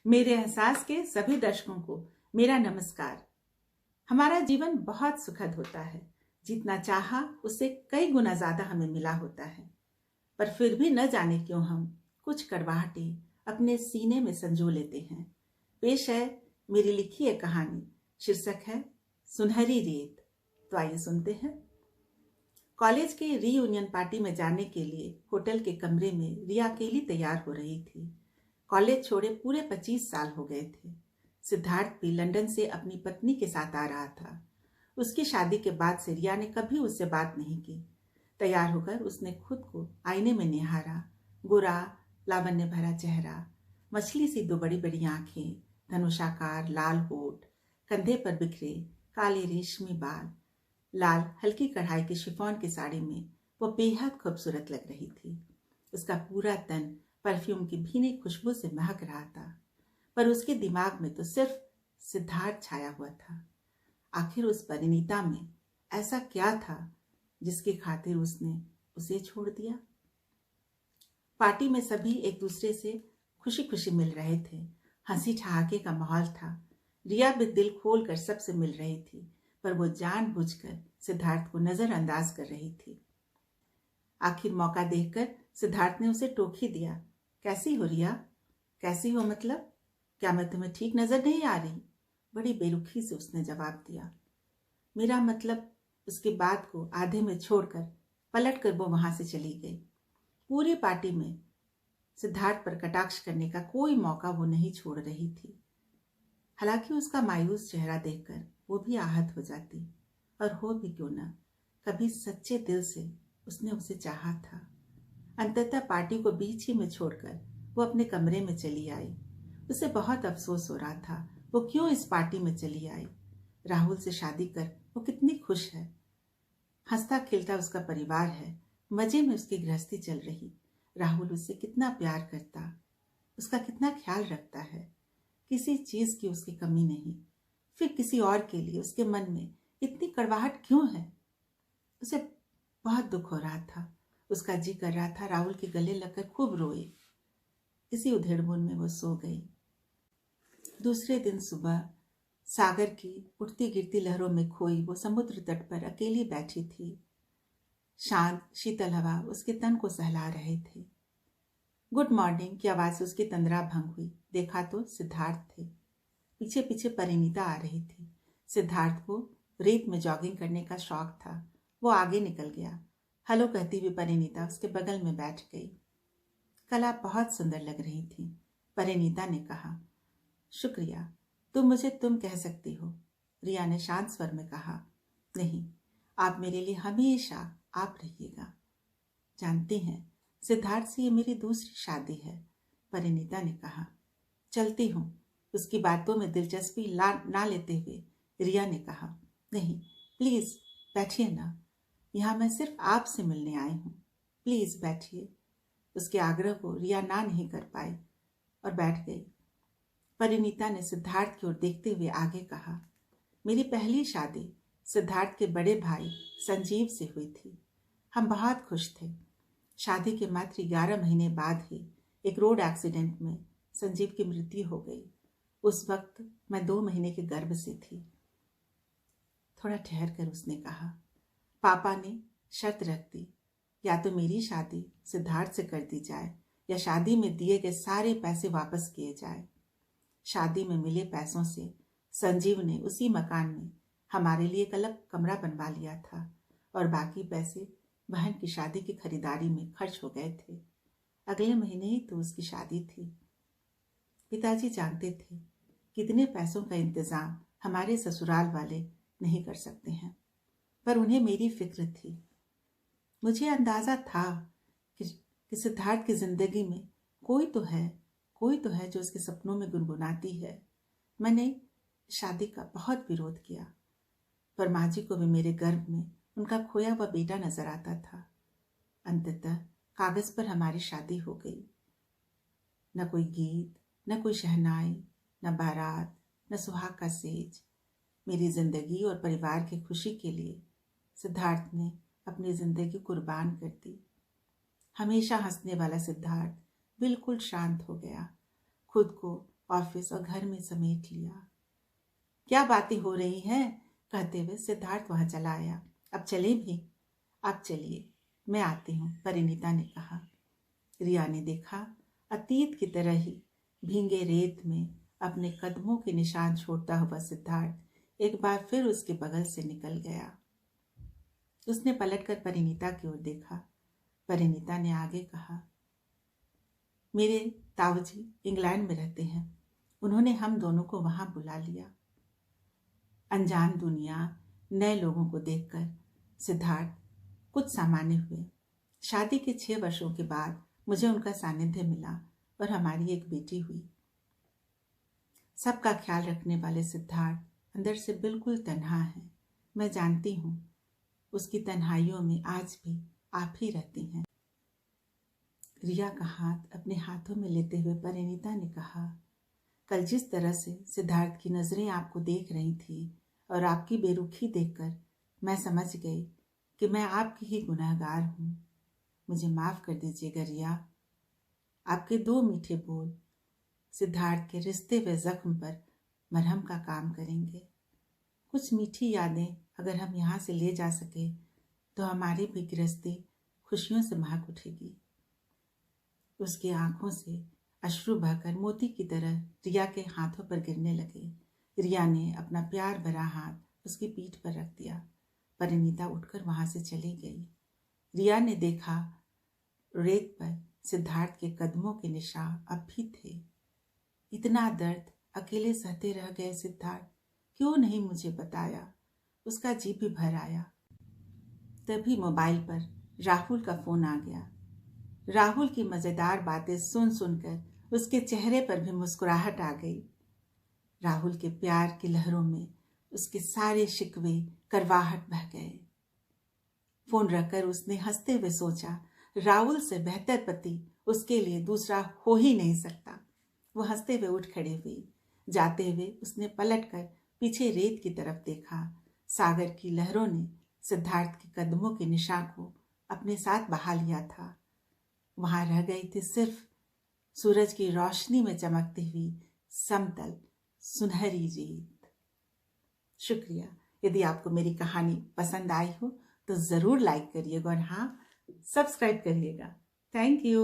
मेरे एहसास के सभी दर्शकों को मेरा नमस्कार। हमारा जीवन बहुत सुखद होता है। जितना चाहा उससे कई गुना ज्यादा हमें मिला होता है, पर फिर भी न जाने क्यों हम कुछ कड़वाहटें अपने सीने में संजो लेते हैं। पेश है मेरी लिखी एक कहानी, शीर्षक है सुनहरी रेत। तो आइए सुनते हैं। कॉलेज के रीयूनियन पार्टी में जाने के लिए होटल के कमरे में रिया अकेली तैयार हो रही थी। कॉलेज छोड़े पूरे 25 साल हो गए थे। सिद्धार्थ भी लंदन से अपनी पत्नी के साथ आ रहा था। उसकी शादी के बाद से रिया ने कभी उससे बात नहीं की। तैयार होकर उसने खुद को आईने में निहारा। गोरा, लावण्य भरा चेहरा, मछली सी दो बड़ी बड़ी आंखें, धनुषाकार लाल होठ, कंधे पर बिखरे काले रेशमी बाल, लाल हल्की कढ़ाई की शिफॉन की साड़ी में वो बेहद खूबसूरत लग रही थी। उसका पूरा तन परफ्यूम की भीनी खुशबू से महक रहा था, पर उसके दिमाग में तो सिर्फ सिद्धार्थ छाया हुआ था। आखिर उस परिणीता में ऐसा क्या था जिसकी खातिर उसने उसे छोड़ दिया? पार्टी में सभी एक दूसरे से खुशी खुशी मिल रहे थे। हंसी ठहाके का माहौल था। रिया भी दिल खोल कर सबसे मिल रही थी, पर वो जानबूझकर सिद्धार्थ को नजरअंदाज कर रही थी। आखिर मौका देखकर सिद्धार्थ ने उसे टोक ही दिया। कैसी हो रिया? कैसी हो मतलब? क्या मैं तुम्हें ठीक नजर नहीं आ रही? बड़ी बेरुखी से उसने जवाब दिया। मेरा मतलब, उसकी बात को आधे में छोड़कर पलट कर वो वहां से चली गई। पूरी पार्टी में सिद्धार्थ पर कटाक्ष करने का कोई मौका वो नहीं छोड़ रही थी। हालांकि उसका मायूस चेहरा देखकर वो भी आहत हो जाती, और हो भी क्यों ना, कभी सच्चे दिल से उसने उसे चाहा था। अंततः पार्टी को बीच ही में छोड़कर वो अपने कमरे में चली आई। उसे बहुत अफसोस हो रहा था वो क्यों इस पार्टी में चली आई। राहुल से शादी कर वो कितनी खुश है। हंसता खिलता उसका परिवार है, मजे में उसकी गृहस्थी चल रही। राहुल उससे कितना प्यार करता, उसका कितना ख्याल रखता है। किसी चीज की उसकी कमी नहीं, फिर किसी और के लिए उसके मन में इतनी कड़वाहट क्यों है? उसे बहुत दुख हो रहा था। उसका जी कर रहा था राहुल के गले लगकर खूब रोए। इसी उधेड़बुन में वो सो गई। दूसरे दिन सुबह सागर की उठती गिरती लहरों में खोई वो समुद्र तट पर अकेली बैठी थी। शांत शीतल हवा उसके तन को सहला रहे थे। गुड मॉर्निंग की आवाज से उसकी तंद्रा भंग हुई। देखा तो सिद्धार्थ थे। पीछे पीछे परिणीता आ रही थी। सिद्धार्थ को रेत में जॉगिंग करने का शौक था। वो आगे निकल गया। हेलो कहती हुई परिणीता उसके बगल में बैठ गई। कल आप बहुत सुंदर लग रही थी, परिणीता ने कहा। शुक्रिया, तुम मुझे तुम कह सकती हो, रिया ने शांत स्वर में कहा। नहीं, आप मेरे लिए हमेशा आप रहिएगा। जानती हैं, सिद्धार्थ से ये मेरी दूसरी शादी है, परिणीता ने कहा। चलती हूँ, उसकी बातों में दिलचस्पी ना लेते हुए रिया ने कहा। नहीं, प्लीज बैठिए ना, यहाँ मैं सिर्फ आपसे मिलने आई हूँ। प्लीज बैठिए। उसके आग्रह को रिया ना नहीं कर पाई और बैठ गई। परिणीता ने सिद्धार्थ की ओर देखते हुए आगे कहा। मेरी पहली शादी सिद्धार्थ के बड़े भाई संजीव से हुई थी। हम बहुत खुश थे। शादी के मात्र 11 महीने बाद ही एक रोड एक्सीडेंट में संजीव की मृत्यु हो गई। उस वक्त मैं 2 महीने के गर्भ से थी। थोड़ा ठहर कर उसने कहा। पापा ने शर्त रख दी, या तो मेरी शादी सिद्धार्थ से कर दी जाए या शादी में दिए गए सारे पैसे वापस किए जाए। शादी में मिले पैसों से संजीव ने उसी मकान में हमारे लिए एक अलग कमरा बनवा लिया था, और बाकी पैसे बहन की शादी की खरीदारी में खर्च हो गए थे। अगले महीने ही तो उसकी शादी थी। पिताजी जानते थे कितने पैसों का इंतजाम हमारे ससुराल वाले नहीं कर सकते हैं, पर उन्हें मेरी फिक्र थी। मुझे अंदाजा था कि सिद्धार्थ की जिंदगी में कोई तो है जो उसके सपनों में गुनगुनाती है। मैंने शादी का बहुत विरोध किया, पर माँ जी को भी मेरे गर्भ में उनका खोया हुआ बेटा नजर आता था। अंततः कागज पर हमारी शादी हो गई। न कोई गीत, न कोई शहनाई, न बारात, न सुहाग का सेज। मेरी जिंदगी और परिवार की खुशी के लिए सिद्धार्थ ने अपनी जिंदगी कुर्बान कर दी। हमेशा हंसने वाला सिद्धार्थ बिल्कुल शांत हो गया। खुद को ऑफिस और घर में समेट लिया। क्या बातें हो रही हैं, कहते हुए सिद्धार्थ वहां चला आया। अब चले भी? आप चलिए, मैं आती हूँ, परिणीता ने कहा। रिया ने देखा, अतीत की तरह ही भींगे रेत में अपने कदमों के निशान छोड़ता हुआ सिद्धार्थ एक बार फिर उसके बगल से निकल गया। उसने पलटकर परिणीता की ओर देखा। परिणीता ने आगे कहा, मेरे ताऊजी इंग्लैंड में रहते हैं, उन्होंने हम दोनों को वहां बुला लिया। अनजान दुनिया, नए लोगों को देखकर सिद्धार्थ कुछ सामान्य हुए। शादी के 6 वर्षों के बाद मुझे उनका सानिध्य मिला और हमारी एक बेटी हुई। सबका ख्याल रखने वाले सिद्धार्थ अंदर से बिल्कुल तन्हा है। मैं जानती हूँ उसकी तन्हाइयों में आज भी आप ही रहती हैं। रिया का हाथ अपने हाथों में लेते हुए परिणीता ने कहा, कल जिस तरह से सिद्धार्थ की नजरें आपको देख रही थी और आपकी बेरुखी देखकर मैं समझ गई कि मैं आपकी ही गुनहगार हूँ। मुझे माफ कर दीजिएगा रिया। आपके 2 मीठे बोल सिद्धार्थ के रिश्ते व जख्म पर मरहम का काम करेंगे। कुछ मीठी यादें अगर हम यहाँ से ले जा सके तो हमारी भी गृहस्थी खुशियों से महक उठेगी। उसकी आंखों से अश्रु बहकर मोती की तरह रिया के हाथों पर गिरने लगे। रिया ने अपना प्यार भरा हाथ उसकी पीठ पर रख दिया। परिणीता उठकर वहां से चली गई। रिया ने देखा, रेत पर सिद्धार्थ के कदमों के निशान अब भी थे। इतना दर्द अकेले सहते रह गए सिद्धार्थ, क्यों नहीं मुझे बताया? उसका जी भी भर आया। तभी मोबाइल पर राहुल का फोन आ गया। राहुल की मजेदार बातें सुन सुनकर उसके चेहरे पर भी मुस्कुराहट आ गई। राहुल के प्यार की लहरों में उसके सारे शिकवे करवाहट बह गए। फोन रखकर उसने हंसते हुए सोचा, राहुल से बेहतर पति उसके लिए दूसरा हो ही नहीं सकता। वो हंसते हुए उठ खड़ी हुई। जाते हुए उसने पलटकर पीछे रेत की तरफ देखा। सागर की लहरों ने सिद्धार्थ के कदमों के निशान को अपने साथ बहा लिया था। वहां रह गई थी सिर्फ सूरज की रोशनी में चमकती हुई समतल सुनहरी रेत। शुक्रिया। यदि आपको मेरी कहानी पसंद आई हो तो जरूर लाइक करिएगा और हाँ, सब्सक्राइब करिएगा। Thank you.